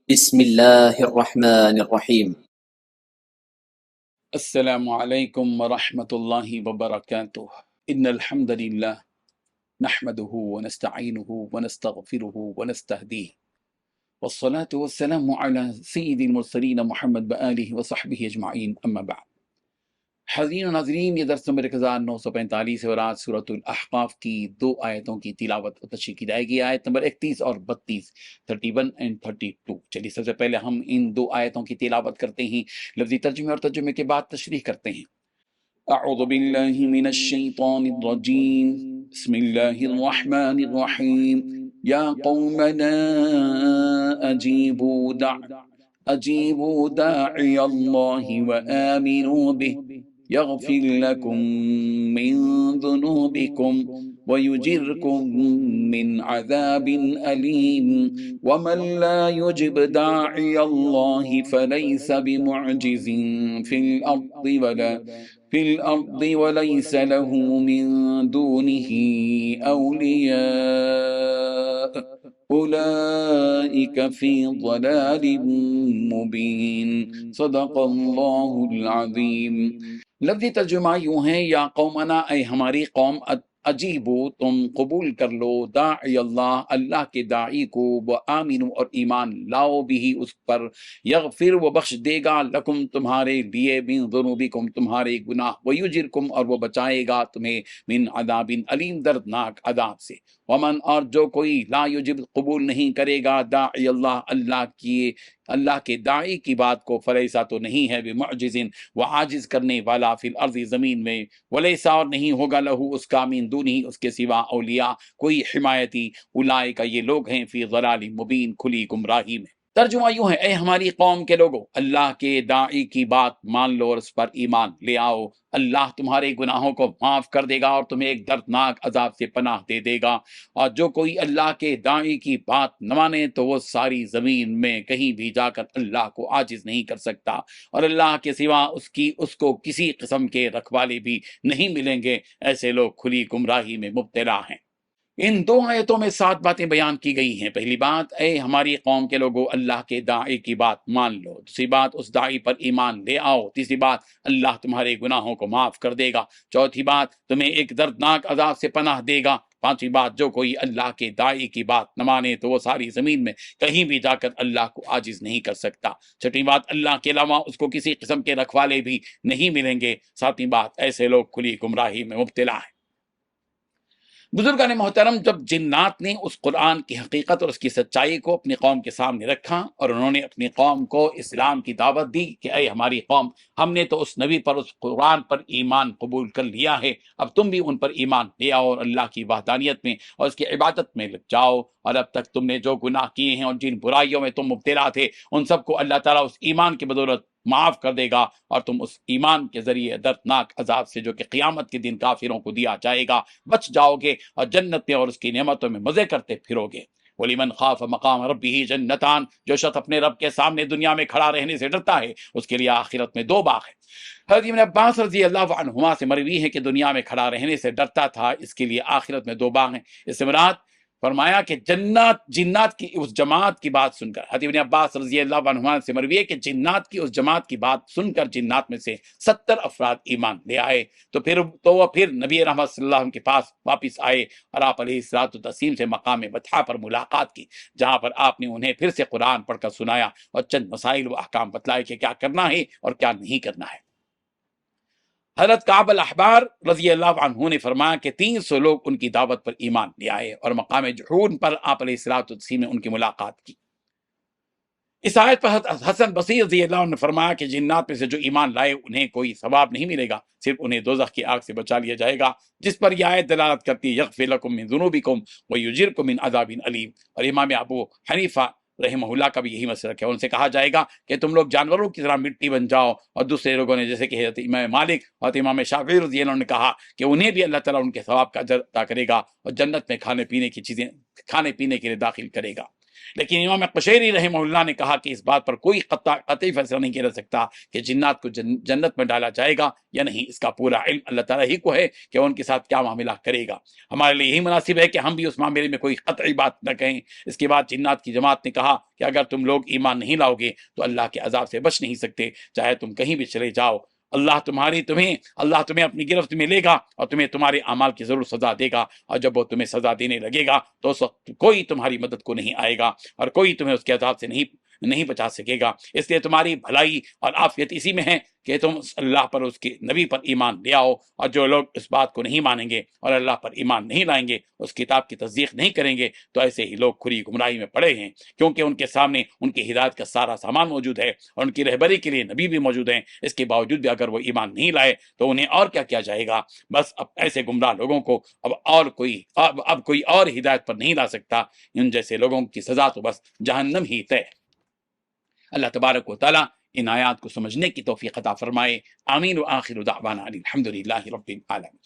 بسم الله الرحمن الرحيم. السلام عليكم ورحمة الله وبركاته. إن الحمد لله نحمده ونستعينه ونستغفره ونستهديه، والصلاة والسلام على سيد المرسلين محمد بآله وصحبه أجمعين، أما بعد. حاضرین و ناظرین، یہ درس نمبر 1945 ہے اور آج سورۃ الاحقاف کی 2 آیتوں کی تلاوت و تشریح کی جائے گی، آیت نمبر 31 اور 32، 31 اینڈ 32۔ چلیے سب سے پہلے ہم ان 2 آیتوں کی تلاوت کرتے ہیں، لفظی ترجمے اور ترجمے کے بعد تشریح کرتے ہیں۔ اعوذ باللہ من الشیطان الرجیم، بسم اللہ الرحمن الرحیم۔ یا قومنا اجیبوا داعی اللہ وآمنوا به يغفر لكم من ذنوبكم ويجركم من عذاب أليم ومن لا يجب داعي الله فليس بمعجز في الأرض وليس له من دونه أولياء أولئك في ضلال مبين۔ صدق اللہ العظیم۔ لفظی ترجمہ یوں ہے، یا قومنا، اے ہماری قوم، عجیبو، تم قبول کر لو، داعی اللہ، اللہ کے داعی کو، وآمنو، اور ایمان لاؤ، بھی اس پر، یغفر، وہ بخش دے گا، لکم، تمہارے لیے، من ذنوبکم، تمہارے گناہ، ویجرکم، اور وہ بچائے گا تمہیں، من عذاب علیم، دردناک عذاب سے۔ ومن، اور جو کوئی، لا یجب، قبول نہیں کرے گا، داعی اللہ، اللہ کے داعی کی بات کو، فلیسا، تو نہیں ہے، بمعجز، وہ عاجز کرنے والا، فی الارض، زمین میں، ولیسا، اور نہیں ہوگا، لہو، اس کا، من دونہ، اس کے سوا، اولیاء، کوئی حمایتی، اولئک، یہ لوگ ہیں، فی ضلال مبین، کھلی گمراہی میں۔ ترجمہ یوں ہے، اے ہماری قوم کے لوگوں، اللہ کے داعی کی بات مان لو اور اس پر ایمان لے آؤ، اللہ تمہارے گناہوں کو معاف کر دے گا اور تمہیں ایک دردناک عذاب سے پناہ دے دے گا، اور جو کوئی اللہ کے داعی کی بات نہ مانے تو وہ ساری زمین میں کہیں بھی جا کر اللہ کو عاجز نہیں کر سکتا، اور اللہ کے سوا اس کو کسی قسم کے رکھوالے بھی نہیں ملیں گے، ایسے لوگ کھلی گمراہی میں مبتلا ہیں۔ ان 2 آیتوں میں 7 باتیں بیان کی گئی ہیں۔ پہلی بات، اے ہماری قوم کے لوگوں، اللہ کے داعی کی بات مان لو۔ دوسری بات، اس داعی پر ایمان لے آؤ۔ تیسری بات، اللہ تمہارے گناہوں کو معاف کر دے گا۔ چوتھی بات، تمہیں ایک دردناک عذاب سے پناہ دے گا۔ پانچویں بات، جو کوئی اللہ کے داعی کی بات نہ مانے تو وہ ساری زمین میں کہیں بھی جا کر اللہ کو عاجز نہیں کر سکتا۔ چھٹویں بات، اللہ کے علاوہ اس کو کسی قسم کے رکھوالے بھی نہیں ملیں گے۔ ساتویں بات، ایسے لوگ کھلی گمراہی میں مبتلا ہیں۔ بزرگان محترم، جب جنات نے اس قرآن کی حقیقت اور اس کی سچائی کو اپنی قوم کے سامنے رکھا اور انہوں نے اپنی قوم کو اسلام کی دعوت دی کہ اے ہماری قوم، ہم نے تو اس نبی پر، اس قرآن پر ایمان قبول کر لیا ہے، اب تم بھی ان پر ایمان لے آؤ اور اللہ کی وحدانیت میں اور اس کی عبادت میں لگ جاؤ، اور اب تک تم نے جو گناہ کیے ہیں اور جن برائیوں میں تم مبتلا تھے ان سب کو اللہ تعالیٰ اس ایمان کی بدولت معاف کر دے گا، اور تم اس ایمان کے ذریعے دردناک عذاب سے جو کہ قیامت کے دن کافروں کو دیا جائے گا بچ جاؤ گے، اور جنت میں اور اس کی نعمتوں میں مزے کرتے پھرو گے۔ وَلِمَنْ خَافَ مَقَامَ رَبِّهِ جَنَّتَانِ، جو شخص اپنے رب کے سامنے دنیا میں کھڑا رہنے سے ڈرتا ہے اس کے لیے آخرت میں 2 باغ ہیں۔ حضرت ابن عباس رضی اللہ عنہما سے مروی ہے کہ دنیا میں کھڑا رہنے سے ڈرتا تھا، اس کے لیے آخرت میں 2 باغ ہیں۔ اس سے مراد فرمایا کہ جنات کی اس جماعت کی بات سن کر، حضرت ابن عباس رضی اللہ عنہما سے مروی ہے کہ جنات کی اس جماعت کی بات سن کر جنات میں سے 70 افراد ایمان لے آئے، تو وہ پھر نبی رحمت صلی اللہ علیہ وسلم کے پاس واپس آئے اور آپ علیہ الصلوۃ والتسلیم سے مقام بطحا پر ملاقات کی، جہاں پر آپ نے انہیں پھر سے قرآن پڑھ کر سنایا اور چند مسائل و احکام بتلائے کہ کیا کرنا ہے اور کیا نہیں کرنا ہے۔ حضرت کعب الاحبار رضی اللہ عنہ نے فرمایا کہ 300 لوگ ان کی دعوت پر ایمان لے آئے اور مقام جحون پر آپ علیہ الصلوۃ والتسلیم نے ان کی ملاقات کی۔ اس آیت پر حضرت حسن بصری رضی اللہ عنہ نے فرمایا کہ جنات میں سے جو ایمان لائے انہیں کوئی ثواب نہیں ملے گا، صرف انہیں دوزخ کی آگ سے بچا لیا جائے گا، جس پر یہ آیت دلالت کرتی ہے، یغفر لکم من ذنوبکم ویجرکم من عذاب علیم۔ اور امام ابو حنیفہ رحمہ اللہ کا بھی یہی مسلک ہے، ان سے کہا جائے گا کہ تم لوگ جانوروں کی طرح مٹی بن جاؤ، اور دوسرے لوگوں نے جیسے کہ حضرت امام مالک اور امام شافعی رضی اللہ عنہ نے کہا کہ انہیں بھی اللہ تعالیٰ ان کے ثواب کا اجر عطا کرے گا اور جنت میں کھانے پینے کے لیے داخل کرے گا۔ لیکن امام قشیری رحمہ اللہ نے کہا کہ اس بات پر کوئی قطعی فیصلہ نہیں کیا جا سکتا کہ جنات کو جنت میں ڈالا جائے گا یا نہیں، اس کا پورا علم اللہ تعالیٰ ہی کو ہے کہ وہ ان کے ساتھ کیا معاملہ کرے گا۔ ہمارے لیے یہی مناسب ہے کہ ہم بھی اس معاملے میں کوئی قطعی بات نہ کہیں۔ اس کے بعد جنات کی جماعت نے کہا کہ اگر تم لوگ ایمان نہیں لاؤ گے تو اللہ کے عذاب سے بچ نہیں سکتے، چاہے تم کہیں بھی چلے جاؤ، اللہ تمہیں اپنی گرفت میں لے گا اور تمہیں تمہارے اعمال کی ضرور سزا دے گا، اور جب وہ تمہیں سزا دینے لگے گا تو اس وقت کوئی تمہاری مدد کو نہیں آئے گا اور کوئی تمہیں اس کے عذاب سے نہیں بچا سکے گا۔ اس لیے تمہاری بھلائی اور عافیت اسی میں ہے کہ تم اللہ پر، اس کے نبی پر ایمان لے آؤ، اور جو لوگ اس بات کو نہیں مانیں گے اور اللہ پر ایمان نہیں لائیں گے، اس کتاب کی تصدیق نہیں کریں گے، تو ایسے ہی لوگ کھلی گمراہی میں پڑے ہیں، کیونکہ ان کے سامنے ان کی ہدایت کا سارا سامان موجود ہے اور ان کی رہبری کے لیے نبی بھی موجود ہیں۔ اس کے باوجود بھی اگر وہ ایمان نہیں لائے تو انہیں اور کیا کیا جائے گا؟ بس اب ایسے گمراہ لوگوں کو اب کوئی اور ہدایت پر نہیں لا سکتا۔ ان جیسے لوگوں کی سزا تو بس جہنم ہی طے۔ اللہ تبارک و تعالیٰ ان آیات کو سمجھنے کی توفیق عطا فرمائے۔ آمین۔ وآخر دعوانا الحمدللہ رب العالمین۔